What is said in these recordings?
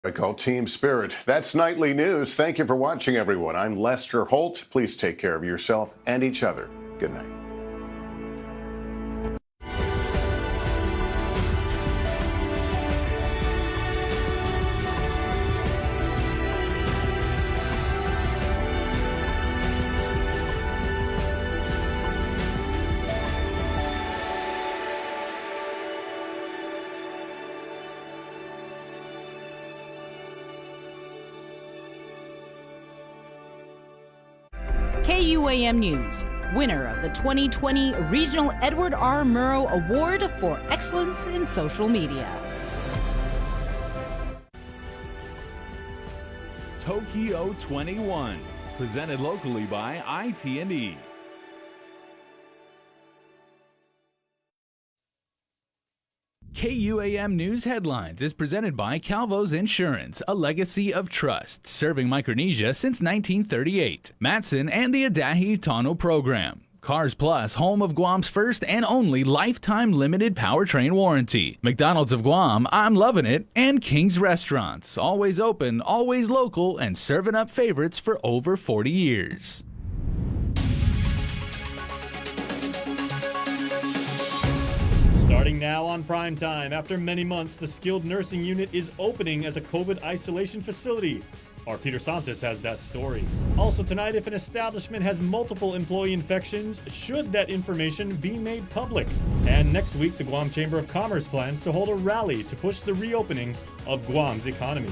I call Team Spirit. That's Nightly News. Thank you for watching, everyone. I'm Lester Holt. Please take care of yourself and each other. Good night. KUAM News, winner of the 2020 Regional Edward R. Murrow Award for Excellence in Social Media. Tokyo 21, presented locally by IT&E. KUAM News Headlines is presented by Calvo's Insurance, a legacy of trust, serving Micronesia since 1938. Matson and the Adahi Tano Program. Cars Plus, home of Guam's first and only lifetime limited powertrain warranty. McDonald's of Guam, I'm loving it. And King's Restaurants, always open, always local, and serving up favorites for over 40 years. Starting now on Prime Time, after many months, the skilled nursing unit is opening as a COVID isolation facility. Our Peter Santos has that story. Also tonight, if an establishment has multiple employee infections, should that information be made public? And next week, the Guam Chamber of Commerce plans to hold a rally to push the reopening of Guam's economy.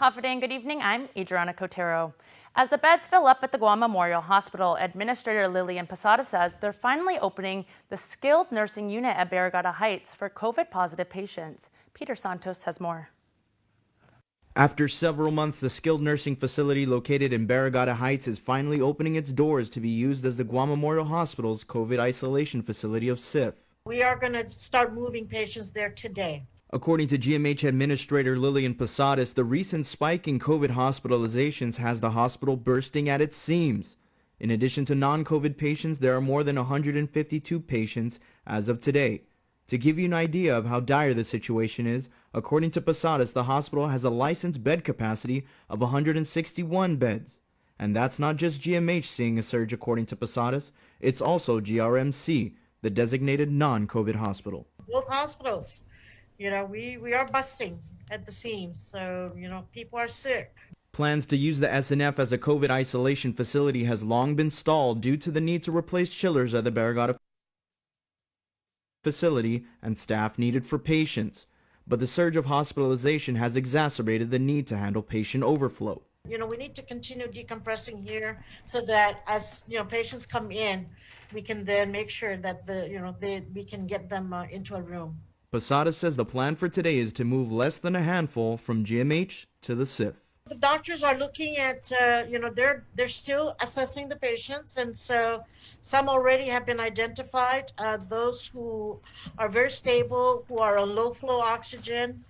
Hafa and good evening. I'm Adriana Cotero. As the beds fill up at the Guam Memorial Hospital, Administrator Lillian Posada says they're finally opening the skilled nursing unit at Barrigada Heights for COVID-positive patients. Peter Santos has more. After several months, the skilled nursing facility located in Barrigada Heights is finally opening its doors to be used as the Guam Memorial Hospital's COVID isolation facility of SIF. We are going to start moving patients there today. According to GMH Administrator Lillian Posadas, the recent spike in COVID hospitalizations has the hospital bursting at its seams. In addition to non-COVID patients, there are more than 152 patients as of today. To give you an idea of how dire the situation is, according to Posadas, the hospital has a licensed bed capacity of 161 beds. And that's not just GMH seeing a surge, according to Posadas. It's also GRMC, the designated non-COVID hospital. Both hospitals. We are busting at the seams, so, people are sick. Plans to use the SNF as a COVID isolation facility has long been stalled due to the need to replace chillers at the Barrigada facility and staff needed for patients. But the surge of hospitalization has exacerbated the need to handle patient overflow. We need to continue decompressing here so that as, patients come in, we can then make sure that we can get them into a room. Posada says the plan for today is to move less than a handful from GMH to the SIF. The doctors are looking at, they're still assessing the patients, and so some already have been identified. Those who are very stable, who are on low flow oxygen,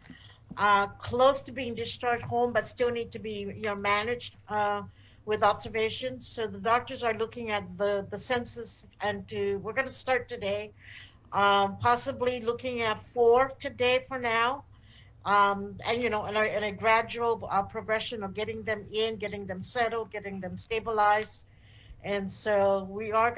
close to being discharged home, but still need to be managed with observation. So the doctors are looking at the census, and we're going to start today. Possibly looking at 4 today for now, and a gradual progression of getting them in, getting them settled, getting them stabilized, and so we are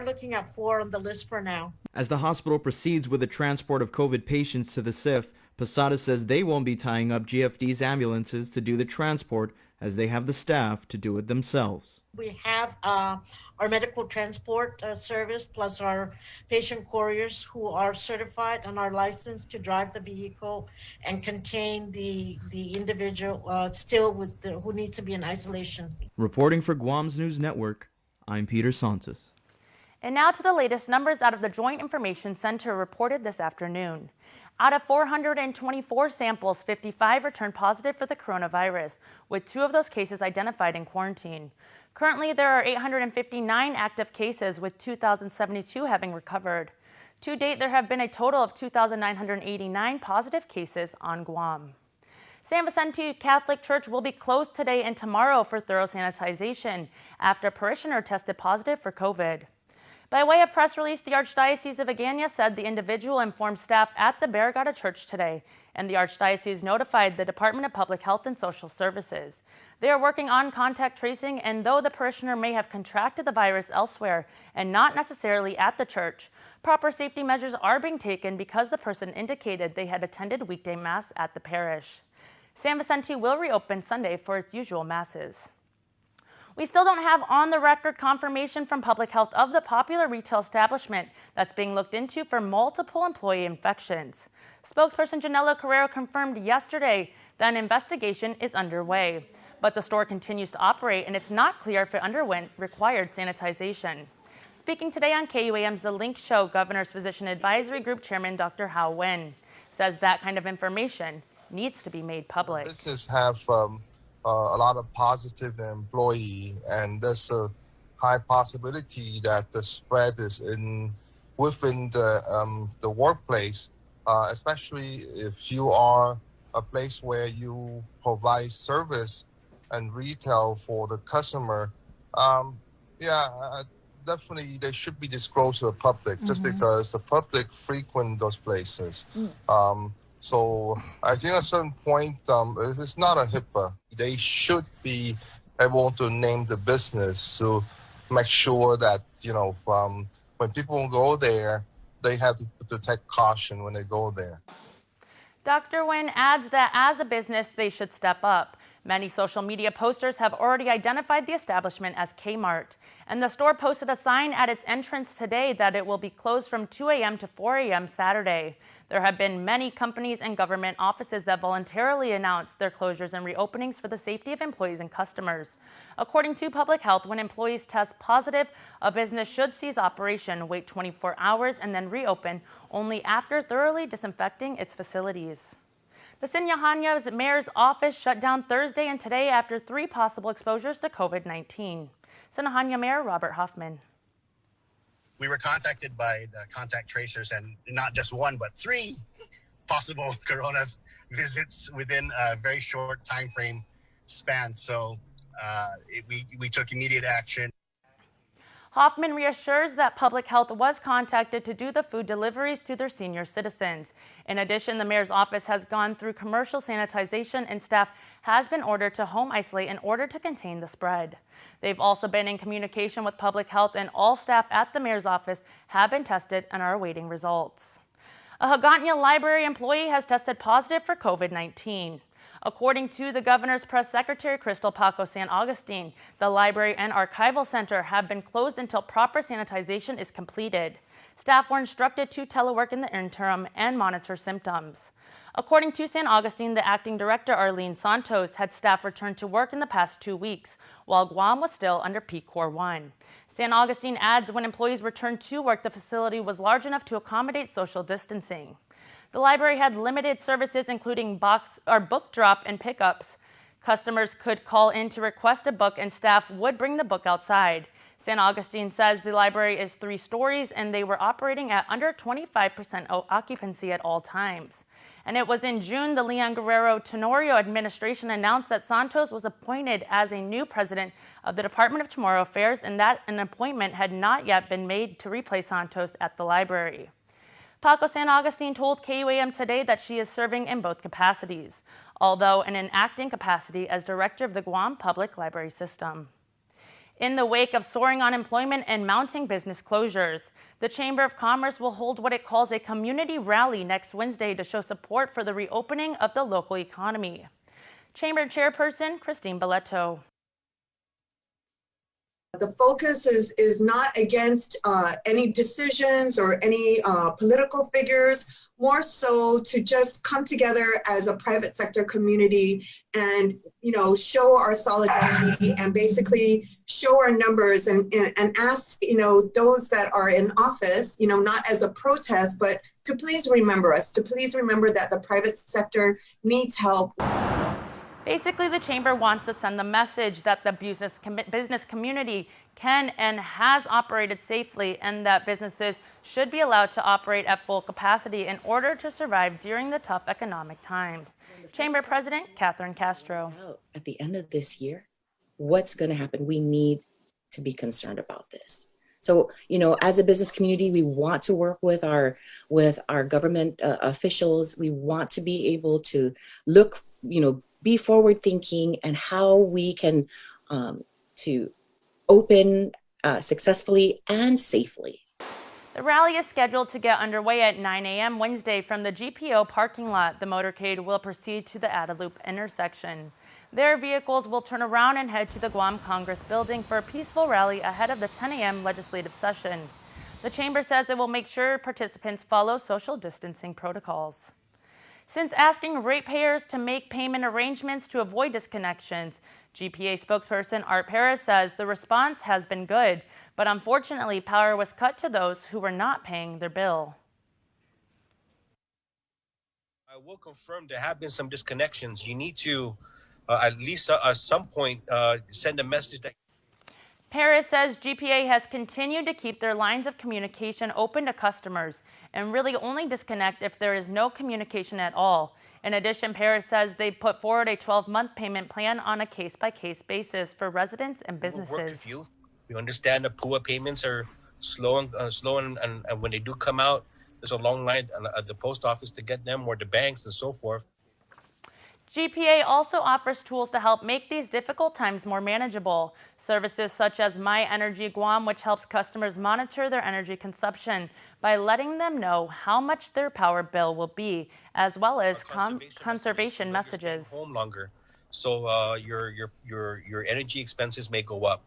looking at 4 on the list for now. As the hospital proceeds with the transport of COVID patients to the SIF, Posada says they won't be tying up GFD's ambulances to do the transport, as they have the staff to do it themselves. We have our medical transport service, plus our patient couriers who are certified and are licensed to drive the vehicle and contain the individual who needs to be in isolation. Reporting for Guam's News Network, I'm Peter Santos. And now to the latest numbers out of the Joint Information Center reported this afternoon. Out of 424 samples, 55 returned positive for the coronavirus, with 2 of those cases identified in quarantine. Currently, there are 859 active cases, with 2,072 having recovered. To date, there have been a total of 2,989 positive cases on Guam. San Vicente Catholic Church will be closed today and tomorrow for thorough sanitization after a parishioner tested positive for COVID. By way of press release, the Archdiocese of Agana said the individual informed staff at the Barragata Church today, and the Archdiocese notified the Department of Public Health and Social Services. They are working on contact tracing, and though the parishioner may have contracted the virus elsewhere and not necessarily at the church, proper safety measures are being taken because the person indicated they had attended weekday Mass at the parish. San Vicente will reopen Sunday for its usual Masses. We still don't have on-the-record confirmation from public health of the popular retail establishment that's being looked into for multiple employee infections. Spokesperson Janela Carrero confirmed yesterday that an investigation is underway, but the store continues to operate and it's not clear if it underwent required sanitization. Speaking today on KUAM's The Link Show, Governor's Physician Advisory Group Chairman Dr. Hao Wen says that kind of information needs to be made public. Businesses have a lot of positive employee, and there's a high possibility that the spread is within the workplace, especially if you are a place where you provide service and retail for the customer. Definitely they should be disclosed to the public, just because the public frequent those places. So I think at a certain point, it's not a HIPAA. They should be able to name the business to make sure that, when people go there, they have to take caution when they go there. Dr. Nguyen adds that as a business, they should step up. Many social media posters have already identified the establishment as Kmart, and the store posted a sign at its entrance today that it will be closed from 2 a.m. to 4 a.m. Saturday. There have been many companies and government offices that voluntarily announced their closures and reopenings for the safety of employees and customers. According to Public Health, when employees test positive, a business should cease operation, wait 24 hours, and then reopen only after thoroughly disinfecting its facilities. The Sinahanya's mayor's office shut down Thursday and today after 3 possible exposures to COVID-19. Sinahanya Mayor Robert Hoffman. We were contacted by the contact tracers, and not just 1, but 3 possible corona visits within a very short time frame span. So we took immediate action. Hoffman reassures that Public Health was contacted to do the food deliveries to their senior citizens. In addition, the mayor's office has gone through commercial sanitization and staff has been ordered to home isolate in order to contain the spread. They've also been in communication with Public Health, and all staff at the mayor's office have been tested and are awaiting results. A Hagåtña library employee has tested positive for COVID-19. According to the governor's press secretary, Crystal Paco San Agustin, the library and archival center have been closed until proper sanitization is completed. Staff were instructed to telework in the interim and monitor symptoms. According to San Agustin, the acting director, Arlene Santos, had staff return to work in the past 2 weeks, while Guam was still under Peak Core 1. San Agustin adds when employees returned to work, the facility was large enough to accommodate social distancing. The library had limited services, including book drop and pickups. Customers could call in to request a book, and staff would bring the book outside. San Agustin says the library is 3 stories, and they were operating at under 25% occupancy at all times. And it was in June the Leon Guerrero Tenorio administration announced that Santos was appointed as a new president of the Department of Chamorro Affairs, and that an appointment had not yet been made to replace Santos at the library. Paco San Agustin told KUAM today that she is serving in both capacities, although in an acting capacity as director of the Guam Public Library System. In the wake of soaring unemployment and mounting business closures, the Chamber of Commerce will hold what it calls a community rally next Wednesday to show support for the reopening of the local economy. Chamber Chairperson Christine Belletto. The focus is not against any decisions or any political figures, more so to just come together as a private sector community and, show our solidarity and basically show our numbers and ask, those that are in office, not as a protest, but to please remember us, to please remember that the private sector needs help. Basically, the chamber wants to send the message that the business community can and has operated safely, and that businesses should be allowed to operate at full capacity in order to survive during the tough economic times. Chamber President Catherine Castro. At the end of this year, what's going to happen? We need to be concerned about this. So, as a business community, we want to work with our government officials. We want to be able to look, be forward thinking and how we can to open successfully and safely. The rally is scheduled to get underway at 9 a.m. Wednesday from the GPO parking lot. The motorcade will proceed to the Adaloop intersection. Their vehicles will turn around and head to the Guam Congress building for a peaceful rally ahead of the 10 a.m. legislative session. The chamber says it will make sure participants follow social distancing protocols. Since asking ratepayers to make payment arrangements to avoid disconnections, GPA spokesperson Art Paris says the response has been good, but unfortunately power was cut to those who were not paying their bill. I will confirm there have been some disconnections. You need to at least at some point send a message that Paris says GPA has continued to keep their lines of communication open to customers and really only disconnect if there is no communication at all. In addition, Paris says they put forward a 12-month payment plan on a case-by-case basis for residents and businesses. We'll work with you. We understand the PUA payments are slow, and when they do come out, there's a long line at the post office to get them, or the banks and so forth. GPA also offers tools to help make these difficult times more manageable. Services such as My Energy Guam, which helps customers monitor their energy consumption by letting them know how much their power bill will be, as well as conservation messages. Home longer, so your energy expenses may go up.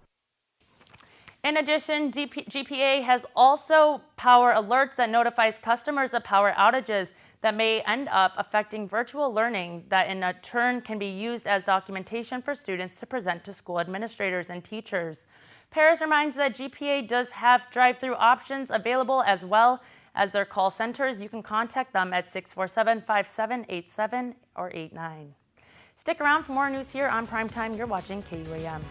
In addition, GPA has also power alerts that notifies customers of power outages that may end up affecting virtual learning that in turn can be used as documentation for students to present to school administrators and teachers. Paris reminds that GPA does have drive-through options available as well as their call centers. You can contact them at 647-5787 or 89. Stick around for more news here on Primetime. You're watching KUAM.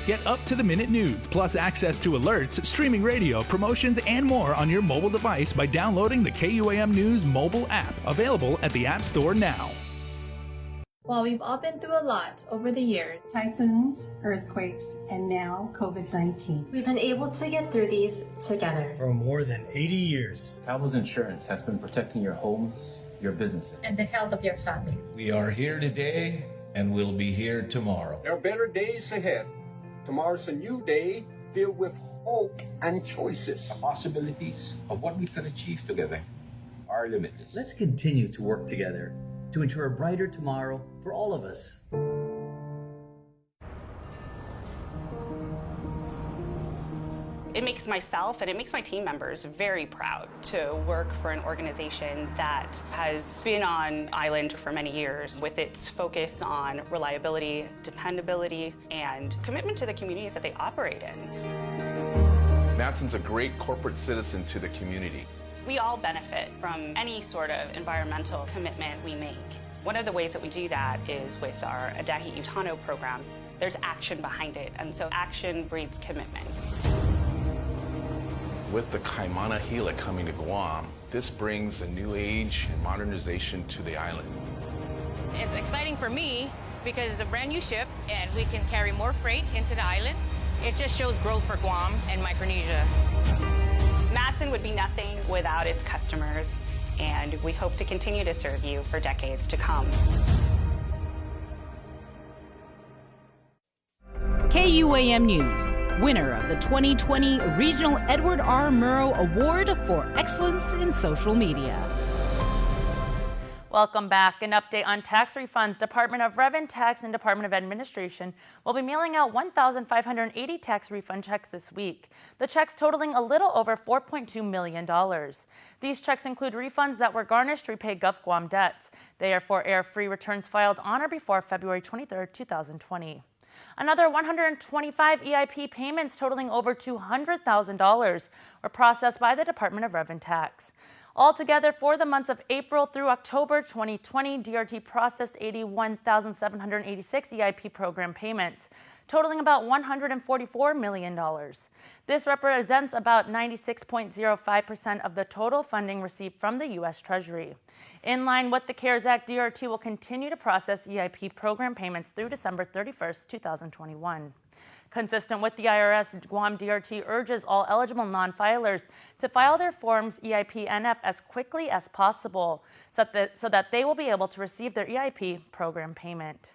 Get up-to-the-minute news, plus access to alerts, streaming radio, promotions, and more on your mobile device by downloading the KUAM News mobile app, available at the App Store now. While we've all been through a lot over the years, typhoons, earthquakes, and now COVID-19, we've been able to get through these together. For more than 80 years, KUAM's insurance has been protecting your homes, your businesses, and the health of your family. We are here today, and we'll be here tomorrow. There are better days ahead. Tomorrow's a new day filled with hope and choices. The possibilities of what we can achieve together are limitless. Let's continue to work together to ensure a brighter tomorrow for all of us. It makes myself and it makes my team members very proud to work for an organization that has been on island for many years with its focus on reliability, dependability, and commitment to the communities that they operate in. Matson's a great corporate citizen to the community. We all benefit from any sort of environmental commitment we make. One of the ways that we do that is with our Adahi Utano program. There's action behind it, and so action breeds commitment. With the Kaimana Hila coming to Guam, this brings a new age and modernization to the island. It's exciting for me because it's a brand new ship and we can carry more freight into the islands. It just shows growth for Guam and Micronesia. Matson would be nothing without its customers, and we hope to continue to serve you for decades to come. KUAM News, winner of the 2020 Regional Edward R. Murrow Award for Excellence in Social Media. Welcome back. An update on tax refunds. Department of Revenue, Tax, and Department of Administration will be mailing out 1,580 tax refund checks this week. The checks totaling a little over $4.2 million. These checks include refunds that were garnished to repay Gulf Guam debts. They are for air-free returns filed on or before February 23, 2020. Another 125 EIP payments totaling over $200,000 were processed by the Department of Revenue Tax. Altogether, for the months of April through October 2020, DRT processed 81,786 EIP program payments, totaling about $144 million. This represents about 96.05% of the total funding received from the U.S. Treasury. In line with the CARES Act, DRT will continue to process EIP program payments through December 31st, 2021. Consistent with the IRS, Guam DRT urges all eligible non-filers to file their forms EIP-NF as quickly as possible so that they will be able to receive their EIP program payment.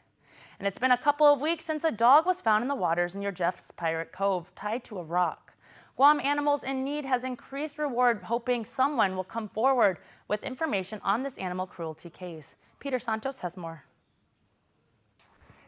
And it's been a couple of weeks since a dog was found in the waters near Jeff's Pirate Cove, tied to a rock. Guam Animals in Need has increased reward, hoping someone will come forward with information on this animal cruelty case. Peter Santos has more.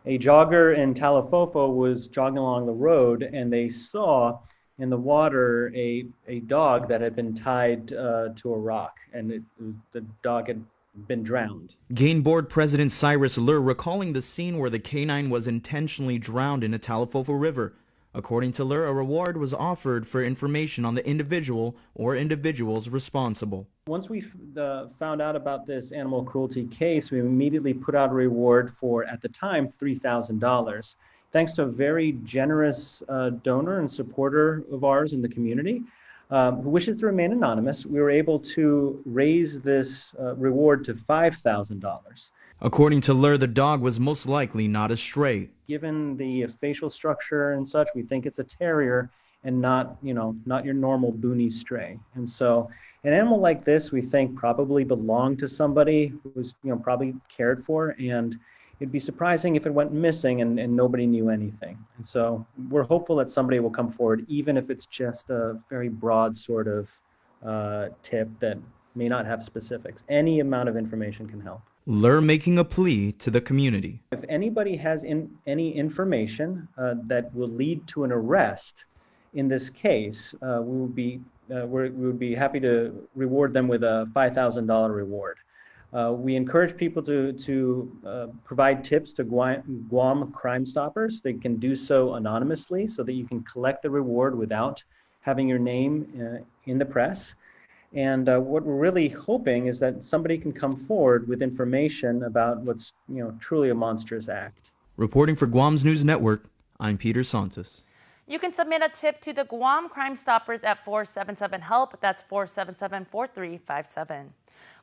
A jogger in Talafofo was jogging along the road, and they saw in the water a dog that had been tied to a rock, and the dog had been drowned. Game Board President Cyrus Lur recalling the scene where the canine was intentionally drowned in the Talafofo River. According to Lur, a reward was offered for information on the individual or individuals responsible. Once we found out about this animal cruelty case, we immediately put out a reward for, at the time, $3,000. Thanks to a very generous donor and supporter of ours in the community, who wishes to remain anonymous, we were able to raise this reward to $5,000. According to Lur, the dog was most likely not a stray. Given the facial structure and such, we think it's a terrier and not your normal boony stray. And so an animal like this, we think probably belonged to somebody who was, probably cared for, and it'd be surprising if it went missing and nobody knew anything. And so we're hopeful that somebody will come forward, even if it's just a very broad sort of tip that may not have specifics. Any amount of information can help. Lur making a plea to the community. If anybody has any information that will lead to an arrest in this case, we would be happy to reward them with a $5,000 reward. We encourage people to provide tips to Guam Crime Stoppers. They can do so anonymously so that you can collect the reward without having your name in the press. And what we're really hoping is that somebody can come forward with information about what's truly a monstrous act. Reporting for Guam's News Network, I'm Peter Santos. You can submit a tip to the Guam Crime Stoppers at 477-HELP. That's 477-4357.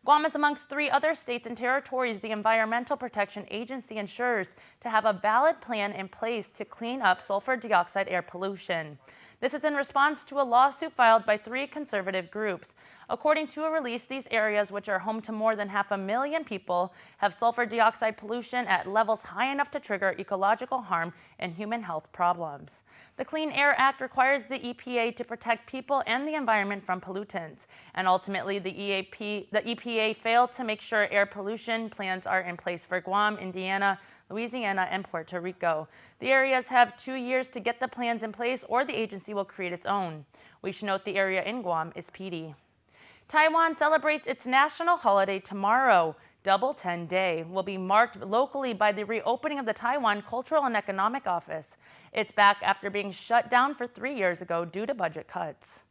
Guam is amongst 3 other states and territories the Environmental Protection Agency ensures to have a valid plan in place to clean up sulfur dioxide air pollution. This is in response to a lawsuit filed by 3 conservative groups. According to a release, these areas, which are home to more than 500,000 people, have sulfur dioxide pollution at levels high enough to trigger ecological harm and human health problems. The Clean Air Act requires the EPA to protect people and the environment from pollutants. And ultimately, the EPA failed to make sure air pollution plans are in place for Guam, Indiana, Louisiana, and Puerto Rico. The areas have 2 years to get the plans in place, or the agency will create its own. We should note the area in Guam is PD. Taiwan celebrates its national holiday tomorrow. Double 10 Day will be marked locally by the reopening of the Taiwan Cultural and Economic Office. It's back after being shut down for 3 years ago due to budget cuts.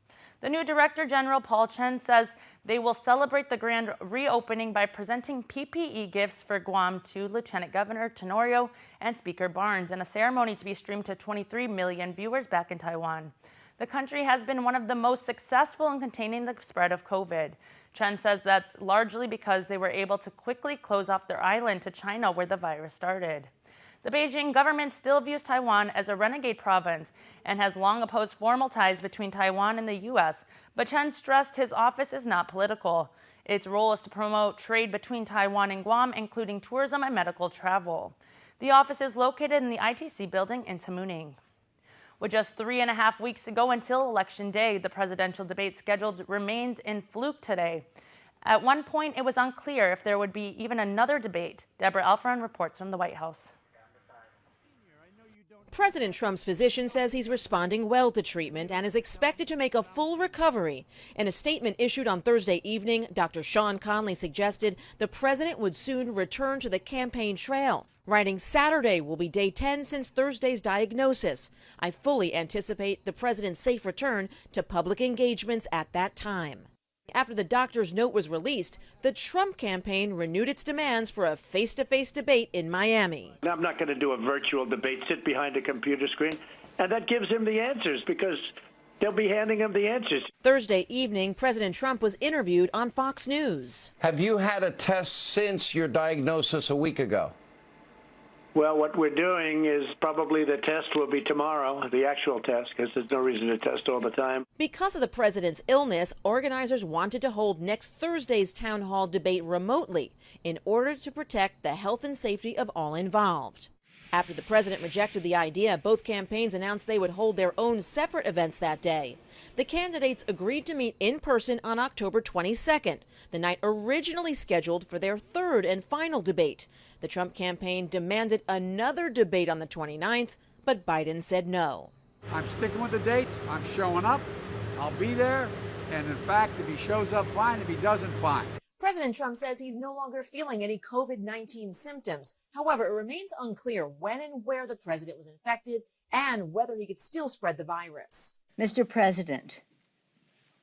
The new Director General Paul Chen says they will celebrate the grand reopening by presenting PPE gifts for Guam to Lieutenant Governor Tenorio and Speaker Barnes in a ceremony to be streamed to 23 million viewers back in Taiwan. The country has been one of the most successful in containing the spread of COVID. Chen says that's largely because they were able to quickly close off their island to China, where the virus started. The Beijing government still views Taiwan as a renegade province and has long opposed formal ties between Taiwan and the U.S., but Chen stressed his office is not political. Its role is to promote trade between Taiwan and Guam, including tourism and medical travel. The office is located in the ITC building in Tamuning. With just 3.5 weeks to go until Election Day, the presidential debate scheduled remained in fluke today. At one point, it was unclear if there would be even another debate. Deborah Alfron reports from the White House. President Trump's physician says he's responding well to treatment and is expected to make a full recovery. In a statement issued on Thursday evening, Dr. Sean Conley suggested the president would soon return to the campaign trail, writing, "Saturday will be day 10 since Thursday's diagnosis. I fully anticipate the president's safe return to public engagements at that time." After the doctor's note was released, the Trump campaign renewed its demands for a face-to-face debate in Miami. I'm not going to do a virtual debate, sit behind a computer screen, and that gives him the answers because they'll be handing him the answers. Thursday evening, President Trump was interviewed on Fox News. Have you had a test since your diagnosis a week ago? Well, what we're doing is probably the test will be tomorrow, the actual test, because there's no reason to test all the time. Because of the president's illness, organizers wanted to hold next Thursday's town hall debate remotely in order to protect the health and safety of all involved. After the president rejected the idea, both campaigns announced they would hold their own separate events that day. The candidates agreed to meet in person on October 22nd, the night originally scheduled for their third and final debate. The Trump campaign demanded another debate on the 29th, but Biden said no. I'm sticking with the dates. I'm showing up. I'll be there. And in fact, if he shows up, fine. If he doesn't, fine. President Trump says he's no longer feeling any COVID-19 symptoms. However, it remains unclear when and where the president was infected and whether he could still spread the virus. Mr. President,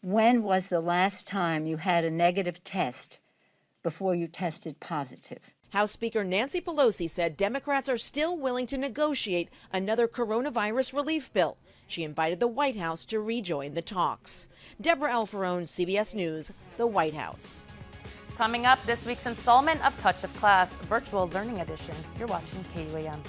when was the last time you had a negative test before you tested positive? House Speaker Nancy Pelosi said Democrats are still willing to negotiate another coronavirus relief bill. She invited the White House to rejoin the talks. Deborah Alfarone, CBS News, the White House. Coming up, this week's installment of Touch of Class, Virtual Learning Edition. You're watching KUAM.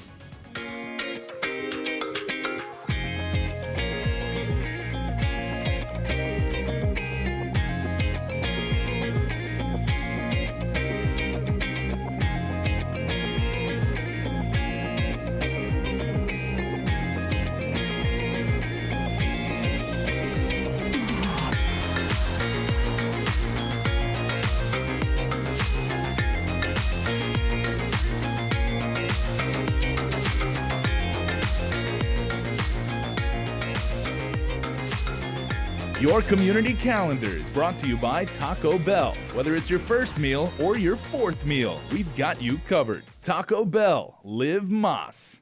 Your community calendar is brought to you by Taco Bell. Whether it's your first meal or your fourth meal, we've got you covered. Taco Bell, live Más.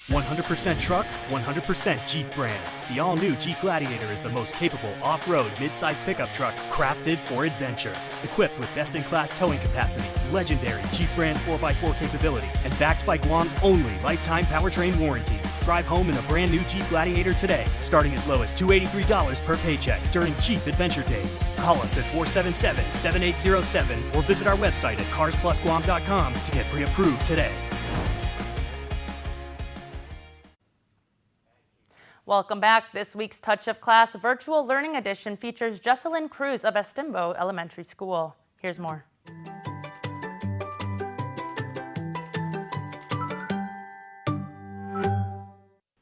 100% truck, 100% Jeep brand. The all-new Jeep Gladiator is the most capable off-road mid-size pickup truck crafted for adventure. Equipped with best-in-class towing capacity, legendary Jeep brand 4x4 capability, and backed by Guam's only lifetime powertrain warranty. Drive home in a brand new Jeep Gladiator today, starting as low as $283 per paycheck during Jeep Adventure Days. Call us at 477-7807 or visit our website at carsplusguam.com to get pre-approved today. Welcome back. This week's Touch of Class Virtual Learning Edition features Jesselyn Cruz of Estimbo Elementary School. Here's more.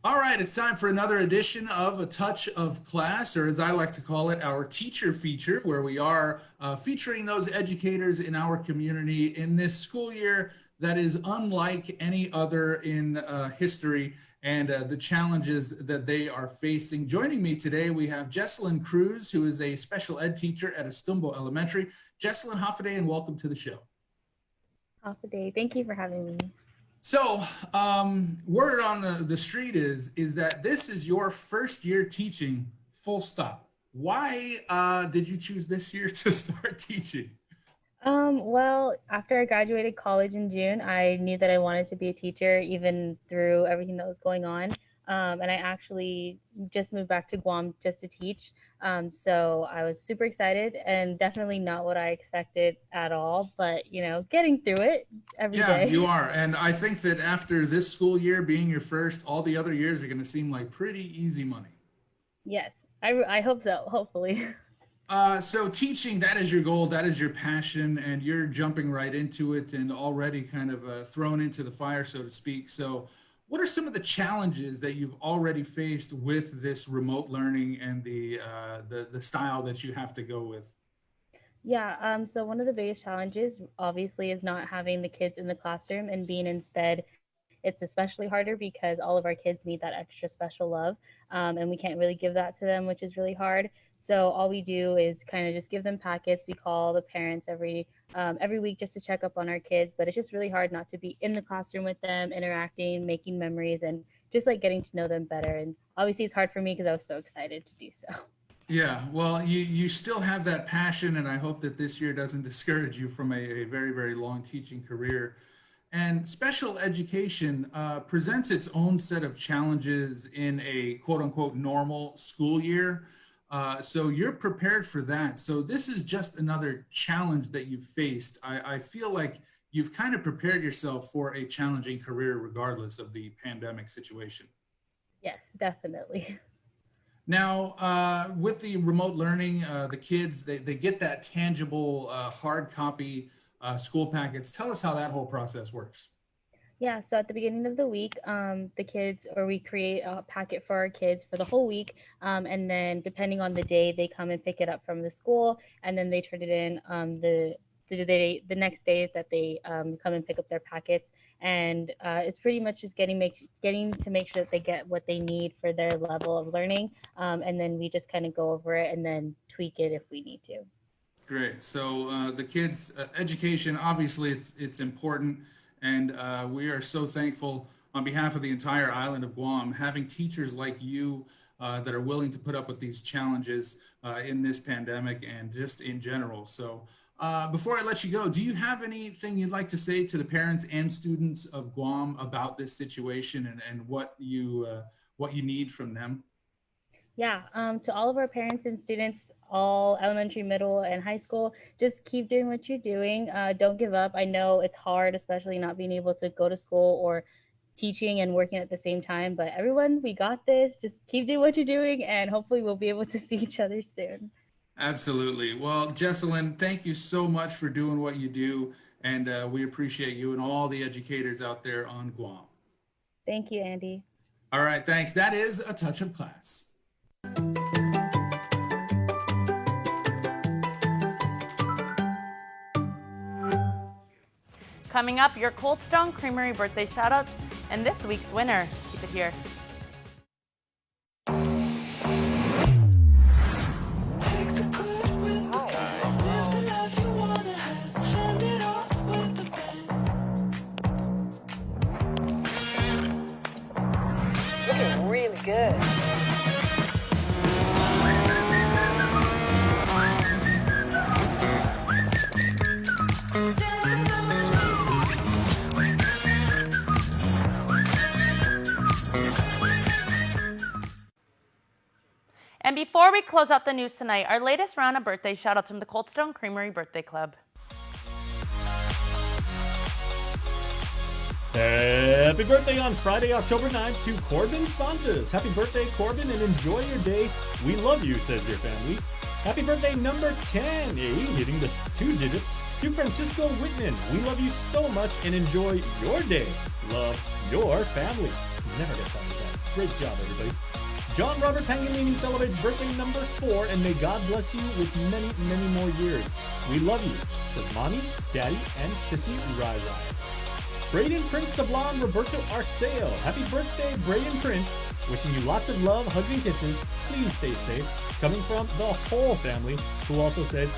All right, it's time for another edition of A Touch of Class, or as I like to call it, our teacher feature, where we are featuring those educators in our community in this school year that is unlike any other in history, and the challenges that they are facing. Joining me today, we have Jesselyn Cruz, who is a special ed teacher at Estimbo Elementary. Jesselyn, Hafaday, and welcome to the show. Hafaday, thank you for having me. So, word on the street is that this is your first year teaching, full stop. Why did you choose this year to start teaching? Well, after I graduated college in June, I knew that I wanted to be a teacher even through everything that was going on. And I actually just moved back to Guam just to teach. So I was super excited and definitely not what I expected at all, but you know, getting through it every day. Yeah, you are. And I think that after this school year being your first, all the other years are going to seem like pretty easy money. Yes, I hope so, hopefully. So teaching, that is your goal, that is your passion, and you're jumping right into it and already kind of thrown into the fire, so to speak. So what are some of the challenges that you've already faced with this remote learning and the style that you have to go with? Yeah, so one of the biggest challenges obviously is not having the kids in the classroom and being in SPED. It's especially harder because all of our kids need that extra special love, and we can't really give that to them, which is really hard. So all we do is kind of just give them packets. We call the parents every week just to check up on our kids, but it's just really hard not to be in the classroom with them, interacting, making memories, and just like getting to know them better. And obviously it's hard for me because I was so excited to do so. Yeah, well, you still have that passion, and I hope that this year doesn't discourage you from a very, very long teaching career. And special education presents its own set of challenges in a quote unquote normal school year. So you're prepared for that. So this is just another challenge that you've faced. I feel like you've kind of prepared yourself for a challenging career regardless of the pandemic situation. Yes, definitely. Now, with the remote learning, the kids, they get that tangible hard copy school packets. Tell us how that whole process works. Yeah, so at the beginning of the week, the kids, or we create a packet for our kids for the whole week. And then depending on the day, they come and pick it up from the school, and then they turn it in the next day that they come and pick up their packets. And it's pretty much just getting to make sure that they get what they need for their level of learning. And then we just kind of go over it and then tweak it if we need to. Great. So the kids' education, obviously, it's important. And we are so thankful on behalf of the entire island of Guam, having teachers like you that are willing to put up with these challenges in this pandemic and just in general. So before I let you go, do you have anything you'd like to say to the parents and students of Guam about this situation and what you need from them? Yeah, to all of our parents and students, all elementary, middle, and high school, just keep doing what you're doing. Don't give up. I know it's hard, especially not being able to go to school or teaching and working at the same time. But everyone, we got this. Just keep doing what you're doing, and hopefully we'll be able to see each other soon. Absolutely. Well, Jesselyn, thank you so much for doing what you do, and we appreciate you and all the educators out there on Guam. Thank you, Andy. All right, thanks. That is A Touch of Class. Coming up, your Cold Stone Creamery birthday shoutouts and this week's winner. Keep it here. It's looking really good. And before we close out the news tonight, our latest round of birthday shoutouts from the Cold Stone Creamery Birthday Club. Happy birthday on Friday, October 9th to Corbin Santos. Happy birthday, Corbin, and enjoy your day. We love you, says your family. Happy birthday number 10, hitting the 2 digits, to Francisco Whitman. We love you so much and enjoy your day. Love your family. Never get tired of that. Great job, everybody. John Robert Pangolini celebrates birthday number 4, and may God bless you with many, many more years. We love you, says Mommy, Daddy, and Sissy Rai Rai. Braden Prince Sablon Roberto Arceo. Happy birthday, Braden Prince. Wishing you lots of love, hugs, and kisses. Please stay safe. Coming from the whole family, who also says,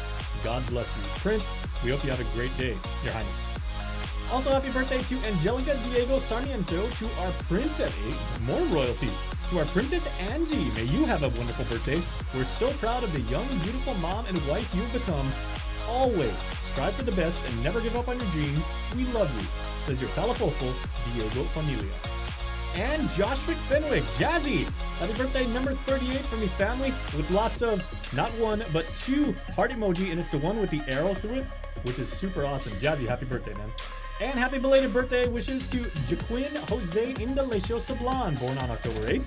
God bless you. Prince, we hope you have a great day, Your Highness. Also, happy birthday to Angelica Diego Sarmiento, to our Prince at 8. More royalty. To our Princess Angie, may you have a wonderful birthday. We're so proud of the young, beautiful mom and wife you've become. Always strive for the best and never give up on your dreams. We love you, says your Palapofo, Diego Familia. And Joshua Fenwick, Jazzy. Happy birthday number 38 from your family, with lots of, not one, but 2 heart emoji, and it's the one with the arrow through it, which is super awesome. Jazzy, happy birthday, man. And happy belated birthday wishes to Jaquin Jose Indalecio Sablan, born on October 8th.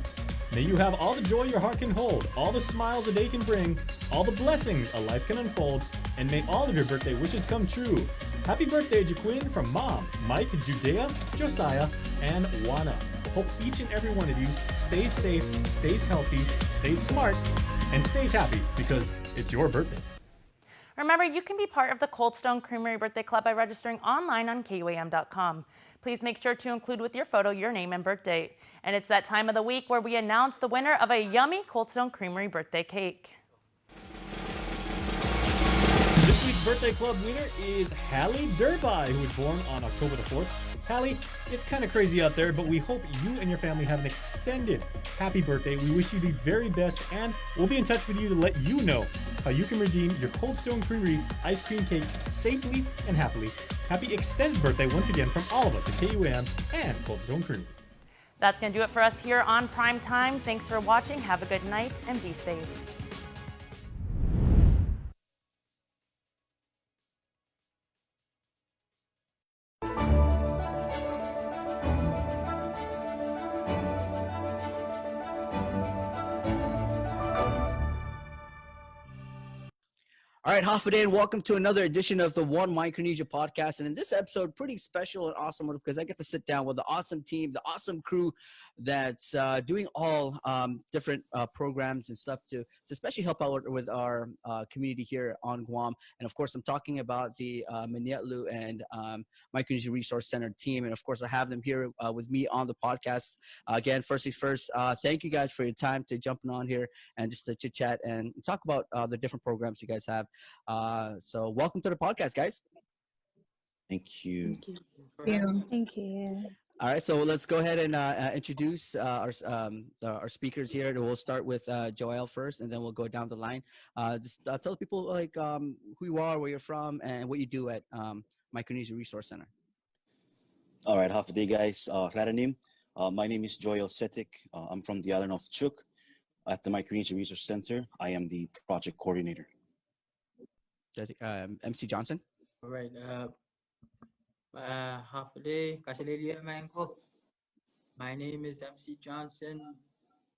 May you have all the joy your heart can hold, all the smiles a day can bring, all the blessings a life can unfold, and may all of your birthday wishes come true. Happy birthday, Jaquin, from Mom, Mike, Judea, Josiah, and Juana. Hope each and every one of you stays safe, stays healthy, stays smart, and stays happy, because it's your birthday. Remember, you can be part of the Cold Stone Creamery Birthday Club by registering online on KUAM.com. Please make sure to include with your photo your name and birth date. And it's that time of the week where we announce the winner of a yummy Cold Stone Creamery birthday cake. This week's Birthday Club winner is Hallie Derby, who was born on October the 4th. Hallie, it's kind of crazy out there, but we hope you and your family have an extended happy birthday. We wish you the very best, and we'll be in touch with you to let you know how you can redeem your Cold Stone Creamery ice cream cake safely and happily. Happy extended birthday once again from all of us at KUAM and Cold Stone Creamery. That's going to do it for us here on Prime Time. Thanks for watching. Have a good night and be safe. All right, Hafa and welcome to another edition of the One Micronesia podcast. And in this episode, pretty special and awesome because I get to sit down with the awesome team, the awesome crew that's doing all different programs and stuff to especially help out with our community here on Guam. And of course, I'm talking about the Maniatlu and Micronesia Resource Center team. And of course, I have them here with me on the podcast. Again, first things first, thank you guys for your time to jumping on here and just to chit chat and talk about the different programs you guys have. So welcome to the podcast, guys. Thank you. Thank you. Thank you. All right, so let's go ahead and introduce our speakers here. We'll start with Joel first, and then we'll go down the line. Just tell people like who you are, where you're from, and what you do at Micronesia Resource Center. All right, half a day, guys. Raranim. My name is Joel Setik. I'm from the island of Chuk. At the Micronesia Resource Center, I am the project coordinator. MC Johnson. All right. Half a day, Kasalelia Manko. My name is MC Johnson.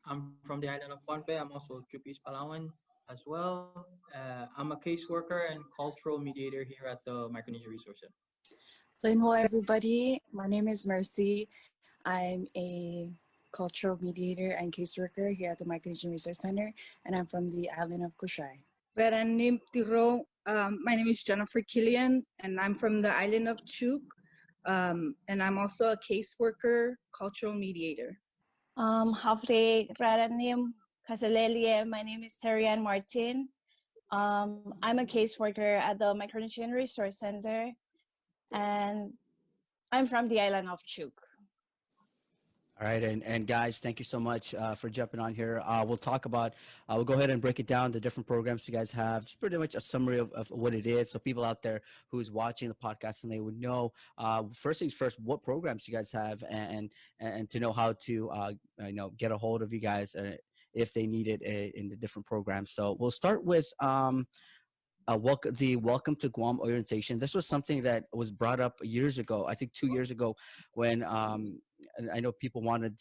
I'm from the island of Pohnpei. I'm also Chukis Palawan as well. I'm a caseworker and cultural mediator here at the Micronesia Resource Center. Hello, everybody. My name is Mercy. I'm a cultural mediator and caseworker here at the Micronesia Resource Center, and I'm from the island of Kushai. My name is Jennifer Killian, and I'm from the island of Chuk, and I'm also a caseworker, cultural mediator. Hafde Raranim Kasalelia. My name is Terian Martin. I'm a caseworker at the Micronesia Resource Center, and I'm from the island of Chuk. All right, and guys, thank you so much for jumping on here. We'll talk about, we'll go ahead and break it down, the different programs you guys have, just pretty much a summary of what it is, so people out there who's watching the podcast and they would know, first things first, what programs you guys have, and to know how to get a hold of you guys if they need it in the different programs. So we'll start with the Welcome to Guam orientation. This was something that was brought up years ago, I think 2 years ago, when and I know people wanted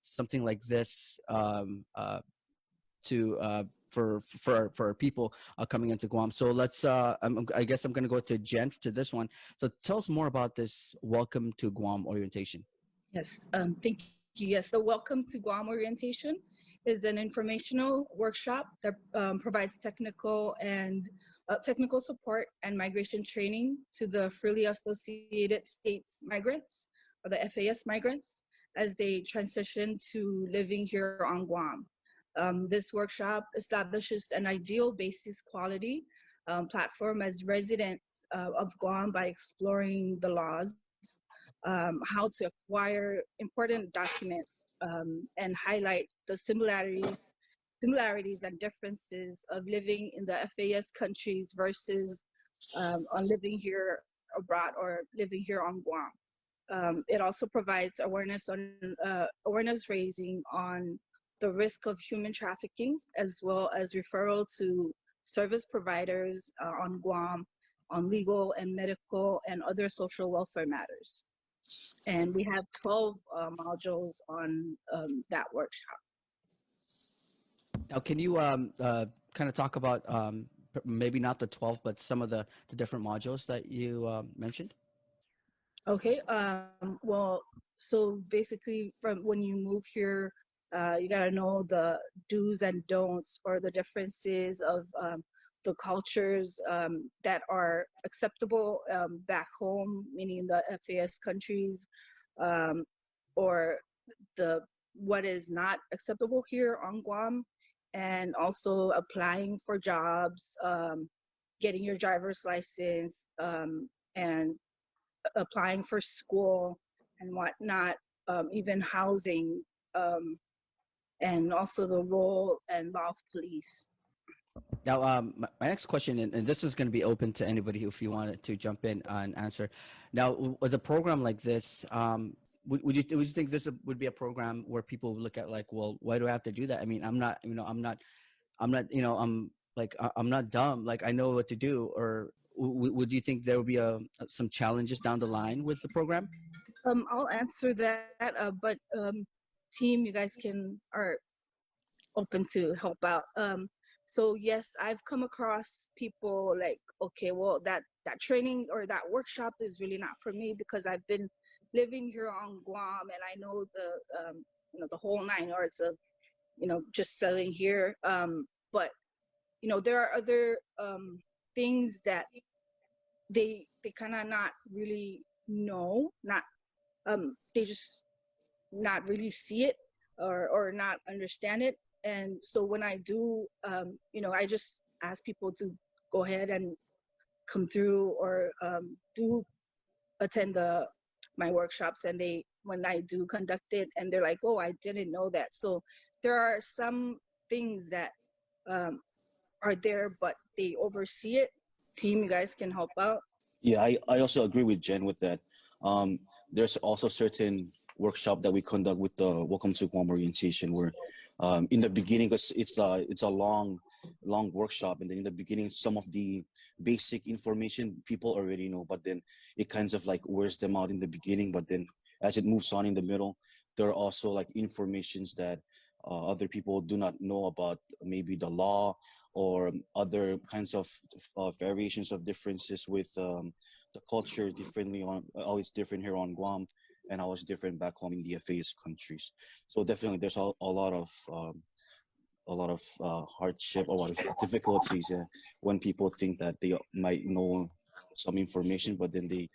something like this for people coming into Guam. So let's, I guess I'm going to go to Jen to this one. So tell us more about this Welcome to Guam orientation. Yes, thank you. Yes, the Welcome to Guam orientation is an informational workshop that provides technical support and migration training to the Freely Associated States migrants, or the FAS migrants, as they transition to living here on Guam. This workshop establishes an ideal basis quality platform as residents of Guam by exploring the laws, how to acquire important documents, and highlight the similarities and differences of living in the FAS countries versus on living here abroad or living here on Guam. It also provides awareness raising on the risk of human trafficking, as well as referral to service providers on Guam on legal and medical and other social welfare matters. And we have 12 modules on that workshop. Now, can you kind of talk about maybe not the 12, but some of the different modules that you mentioned? Okay, well, so basically from when you move here, you gotta know the do's and don'ts, or the differences of the cultures that are acceptable back home, meaning the FAS countries, or what is not acceptable here on Guam, and also applying for jobs, getting your driver's license, and applying for school and whatnot, even housing, and also the role and law of police. Now, my next question, and this is going to be open to anybody if you wanted to jump in and answer. Now, with a program like this, would you think this would be a program where people would look at like, well, why do I have to do that? I mean, I'm not dumb. Like, I know what to do. Or would you think there would be some challenges down the line with the program? I'll answer that, but team, you guys are open to help out. So yes, I've come across people like, okay, well, that training or that workshop is really not for me because I've been living here on Guam and I know the whole 9 yards of, just selling here. But there are other things that they kind of not really know, they just not really see it or not understand it. And so when I do, I just ask people to go ahead and come through or do attend my workshops, and when I do conduct it, and they're like, oh, I didn't know that. So there are some things that are there, but they oversee it. Team, you guys can help out. Yeah, I also agree with Jen with that. There's also certain workshop that we conduct with the Welcome to Guam orientation where in the beginning, because it's a long workshop, and then in the beginning some of the basic information people already know, but then it kind of like wears them out in the beginning, but then as it moves on in the middle, there are also like informations that other people do not know about, maybe the law or other kinds of variations of differences with the culture always different here on Guam and always different back home in the FAS countries. So definitely there's a lot of hardship, a lot of difficulties when people think that they might know some information, but then they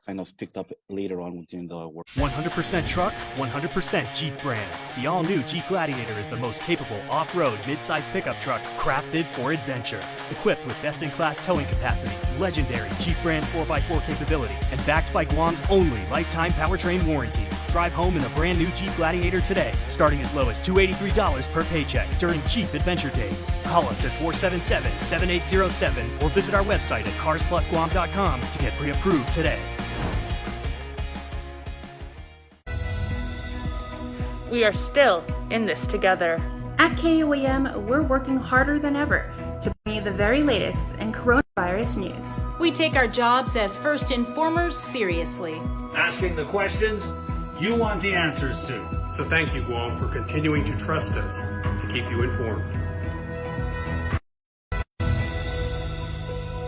kind of picked up later on within the work. 100% truck, 100% Jeep brand. The all-new Jeep Gladiator is the most capable off-road mid-size pickup truck crafted for adventure. Equipped with best-in-class towing capacity, legendary Jeep brand 4x4 capability, and backed by Guam's only lifetime powertrain warranty. Drive home in a brand new Jeep Gladiator today, starting as low as $283 per paycheck during Jeep Adventure Days. Call us at 477-7807 or visit our website at carsplusguam.com to get pre-approved today. We are still in this together. At KUAM, we're working harder than ever to bring you the very latest in coronavirus news. We take our jobs as first informers seriously. Asking the questions you want the answers to. So thank you, Guam, for continuing to trust us to keep you informed.